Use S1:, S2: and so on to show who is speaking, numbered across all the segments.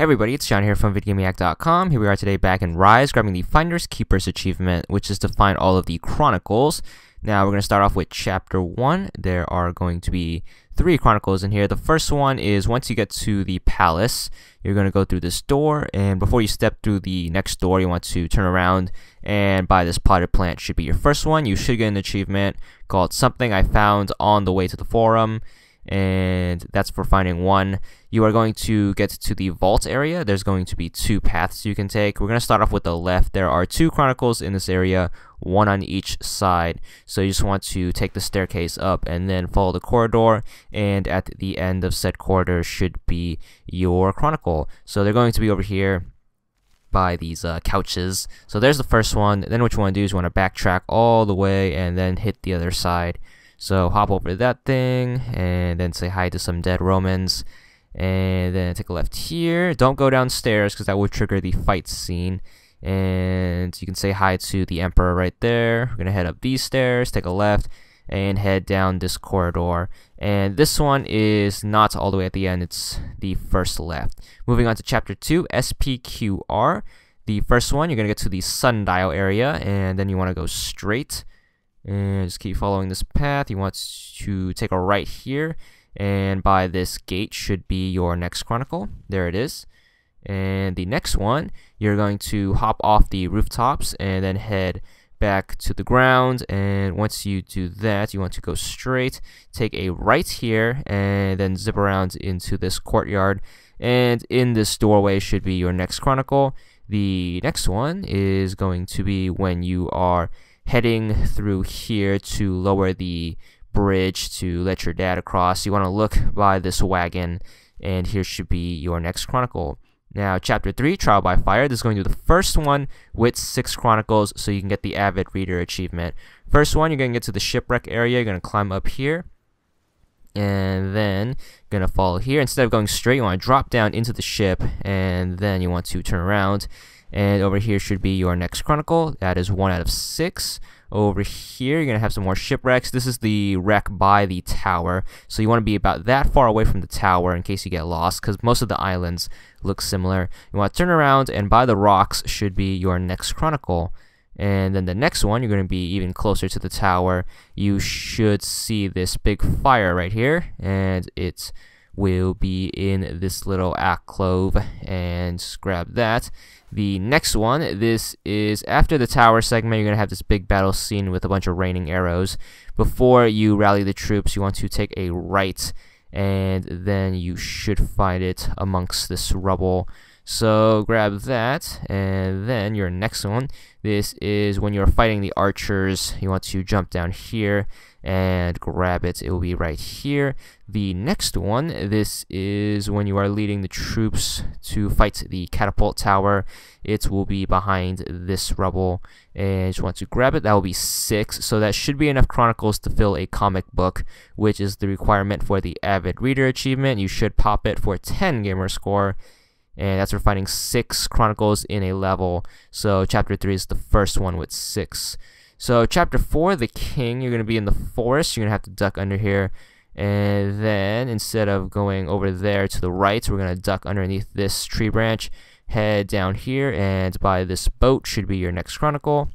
S1: Hey everybody, it's John here from VidGamiac.com. Here we are today back in Ryse, grabbing the Finders Keepers achievement, which is to find all of the Chronicles. Now we're going to start off with Chapter 1. There are going to be 3 Chronicles in here. The first one is once you get to the palace, you're going to go through this door, and before you step through the next door, you want to turn around and buy this potted plant. Should be your first one. You should get an achievement called Something I Found on the Way to the Forum, and that's for finding one. You are going to get to the vault area. There's going to be 2 paths you can take. We're going to start off with the left. There are 2 Chronicles in this area, 1 on each side. So you just want to take the staircase up and then follow the corridor, and at the end of said corridor should be your Chronicle. So they're going to be over here by these couches. So there's the first one. Then what you want to do is you want to backtrack all the way and then hit the other side. So hop over that thing and then say hi to some dead Romans, and then take a left here. Don't go downstairs because that would trigger the fight scene. And you can say hi to the Emperor right there. We're gonna head up these stairs, take a left, and head down this corridor. And this one is not all the way at the end, it's the first left. Moving on to Chapter 2, SPQR. The first one, you're gonna get to the sundial area, and then you want to go straight and just keep following this path. You want to take a right here, and by this gate should be your next Chronicle. There it is. And the next one, you're going to hop off the rooftops and then head back to the ground. And once you do that, you want to go straight, take a right here, and then zip around into this courtyard. And in this doorway should be your next Chronicle. The next one is going to be when you are heading through here to lower the bridge to let your dad across. You want to look by this wagon, and here should be your next Chronicle. Now, Chapter 3, Trial by Fire. This is going to be the first one with 6 Chronicles, so you can get the Avid Reader achievement. First one, you're going to get to the shipwreck area. You're going to climb up here, and then you're going to follow here. Instead of going straight, you want to drop down into the ship, and then you want to turn around. And over here should be your next Chronicle. That is 1 out of 6. Over here, you're going to have some more shipwrecks. This is the wreck by the tower. So you want to be about that far away from the tower in case you get lost, because most of the islands look similar. You want to turn around, and by the rocks should be your next Chronicle. And then the next one, you're going to be even closer to the tower. You should see this big fire right here, and it will be in this little alcove, and just grab that. The next one, this is after the tower segment. You're going to have this big battle scene with a bunch of raining arrows. Before you rally the troops, you want to take a right, and then you should find it amongst this rubble. So grab that, and then your next one, this is when you're fighting the archers. You want to jump down here and grab it. It will be right here. The next one, this is when you are leading the troops to fight the catapult tower. It will be behind this rubble, and you just want to grab it. That will be 6, so that should be enough Chronicles to fill a comic book, which is the requirement for the Avid Reader achievement. You should pop it for 10 gamer score, and that's for finding 6 Chronicles in a level. So Chapter 3 is the first one with 6. So Chapter 4, the King, you're going to be in the forest. You're going to have to duck under here. And then instead of going over there to the right, we're going to duck underneath this tree branch, head down here, and by this boat should be your next Chronicle.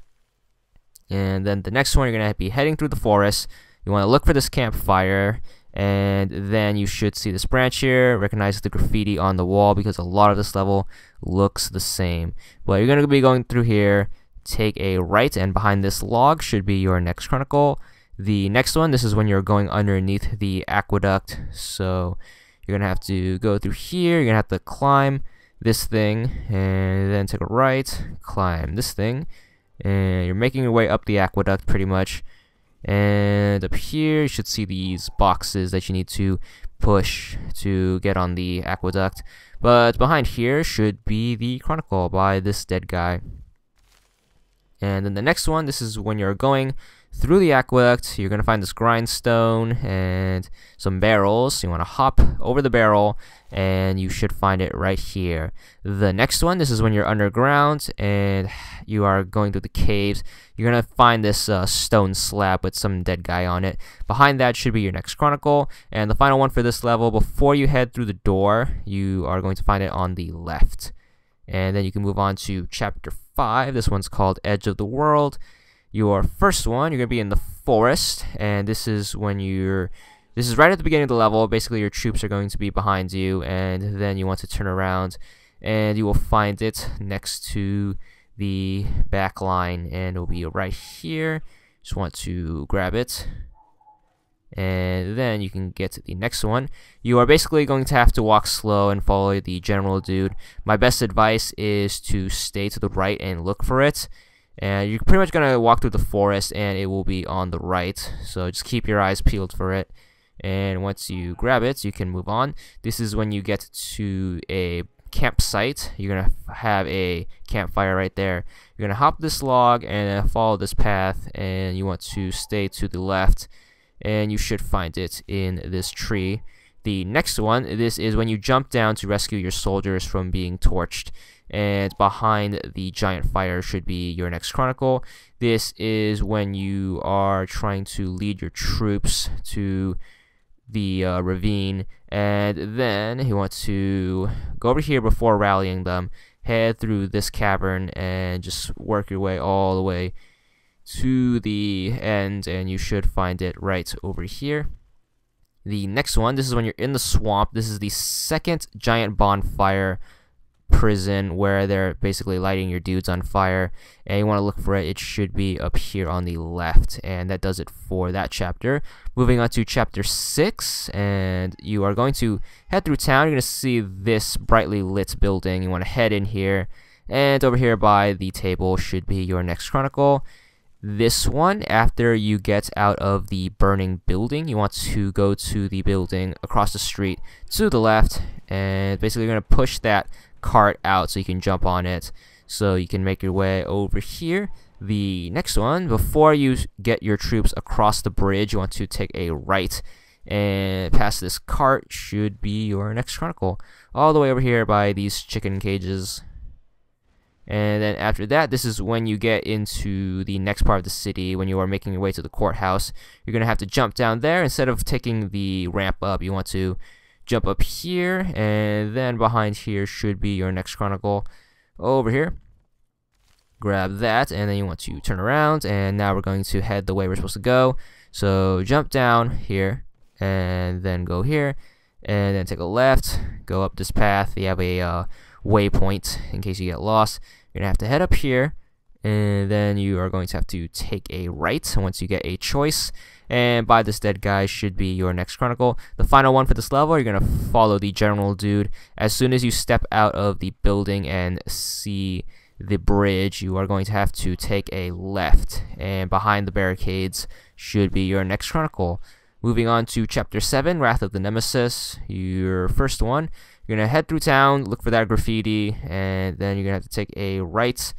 S1: And then the next one, you're going to be heading through the forest. You want to look for this campfire, and then you should see this branch here. Recognize the graffiti on the wall because a lot of this level looks the same. But you're going to be going through here. Take a right, and behind this log should be your next Chronicle. The next one, this is when you're going underneath the aqueduct. So you're gonna have to go through here. You're gonna have to climb this thing, and then take a right, climb this thing, and you're making your way up the aqueduct pretty much. And up here you should see these boxes that you need to push to get on the aqueduct. But behind here should be the Chronicle by this dead guy. And then the next one, this is when you're going through the aqueduct, you're going to find this grindstone and some barrels. You want to hop over the barrel, and you should find it right here. The next one, this is when you're underground and you are going through the caves. You're going to find this stone slab with some dead guy on it. Behind that should be your next chronicle. And the final one for this level, before you head through the door, you are going to find it on the left. And then you can move on to chapter 5. This one's called Edge of the World. Your first one, you're going to be in the forest, and this is right at the beginning of the level. Basically, your troops are going to be behind you, and then you want to turn around, and you will find it next to the back line, and it will be right here. Just want to grab it, and then you can get to the next one. You are basically going to have to walk slow and follow the general dude. My best advice is to stay to the right and look for it. And you're pretty much going to walk through the forest, and it will be on the right. So just keep your eyes peeled for it. And once you grab it, you can move on. This is when you get to a campsite. You're going to have a campfire right there. You're going to hop this log and follow this path. And you want to stay to the left. And you should find it in this tree. The next one, this is when you jump down to rescue your soldiers from being torched. And behind the giant fire should be your next chronicle. This is when you are trying to lead your troops to the ravine, and then you want to go over here before rallying them, head through this cavern, and just work your way all the way to the end, and you should find it right over here. The next one, this is when you're in the swamp. This is the second giant bonfire prison where they're basically lighting your dudes on fire, and you want to look for it. It should be up here on the left, and that does it for that chapter. Moving on to chapter 6, and you are going to head through town. You're going to see this brightly lit building. You want to head in here, and over here by the table should be your next chronicle. This one, after you get out of the burning building, you want to go to the building across the street to the left, and basically you're going to push that cart out so you can jump on it, so you can make your way over here. The next one, before you get your troops across the bridge, you want to take a right, and past this cart should be your next chronicle, all the way over here by these chicken cages. And then after that, this is when you get into the next part of the city. When you are making your way to the courthouse, you're going to have to jump down there. Instead of taking the ramp up, you want to jump up here, and then behind here should be your next chronicle over here. Grab that, and then you want to turn around, and now we're going to head the way we're supposed to go. So jump down here, and then go here, and then take a left, go up this path. You have a waypoint in case you get lost. You're gonna have to head up here, and then you are going to have to take a right once you get a choice, and by this dead guy should be your next chronicle. The final one for this level, you're gonna follow the general dude. As soon as you step out of the building and see the bridge, you are going to have to take a left, and behind the barricades should be your next chronicle. Moving on to chapter 7, Wrath of the Nemesis, your first one. You're gonna head through town, look for that graffiti, and then you're gonna have to take a right.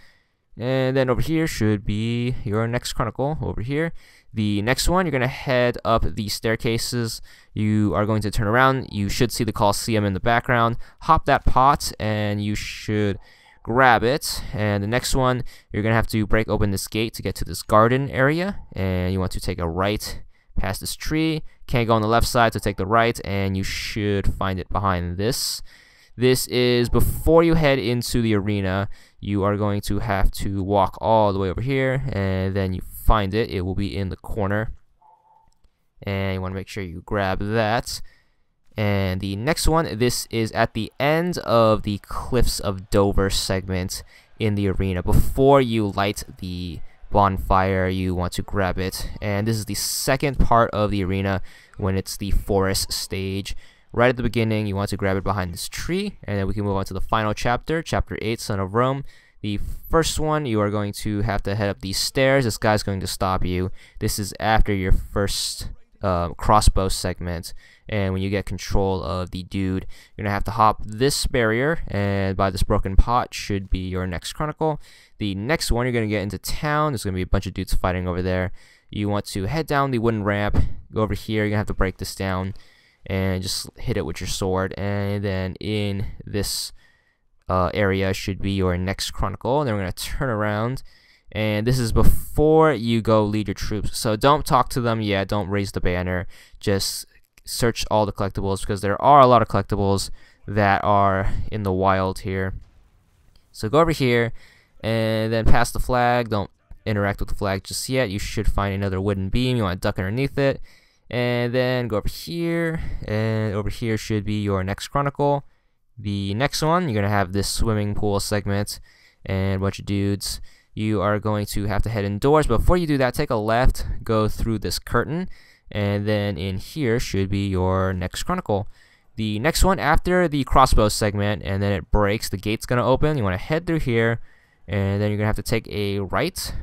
S1: And then over here should be your next chronicle over here. The next one, you're going to head up the staircases. You are going to turn around. You should see the Coliseum in the background. Hop that pot, and you should grab it. And the next one, you're going to have to break open this gate to get to this garden area. And you want to take a right past this tree. Can't go on the left side, so take the right, and you should find it behind this. This is before you head into the arena. You are going to have to walk all the way over here, and then you find it. It will be in the corner, and you want to make sure you grab that. And the next one, this is at the end of the Cliffs of Dover segment in the arena. Before you light the bonfire, you want to grab it, and this is the second part of the arena when it's the forest stage. Right at the beginning, you want to grab it behind this tree, and then we can move on to the final chapter, chapter 8, Son of Rome. The first one, you are going to have to head up these stairs. This guy's going to stop you. This is after your first crossbow segment, and when you get control of the dude, you're going to have to hop this barrier, and by this broken pot should be your next chronicle. The next one, you're going to get into town. There's going to be a bunch of dudes fighting over there. you want to head down the wooden ramp, go over here. You're gonna have to break this down and just hit it with your sword, and then in this area should be your next Chronicle. And then we're gonna turn around, and this is before you go lead your troops. So don't talk to them yet. Don't raise the banner. Just search all the collectibles, because there are a lot of collectibles that are in the wild here. So go over here and then pass the flag. Don't interact with the flag just yet. You should find another wooden beam. You want to duck underneath it, and then go over here, and over here should be your next Chronicle. The next one, you're gonna have this swimming pool segment and a bunch of dudes. You are going to have to head indoors. Before you do that, take a left, go through this curtain, and then in here should be your next Chronicle. The next one after the crossbow segment, and then it breaks, the gate's gonna open. You want to head through here, and then you're gonna have to take a right,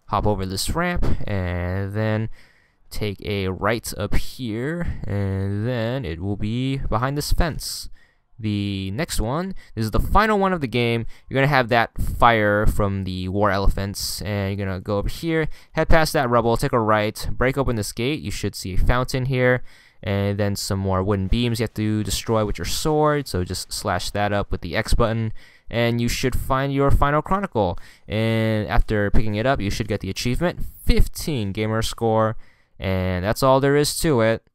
S1: hop over this ramp, and then take a right up here, and then it will be behind this fence. The next one, this is the final one of the game. You're gonna have that fire from the war elephants, and you're gonna go over here, head past that rubble, take a right, break open this gate. You should see a fountain here, and then some more wooden beams you have to destroy with your sword. So just slash that up with the X button, and you should find your final Chronicle. And after picking it up, you should get the achievement, 15 gamer score, and that's all there is to it.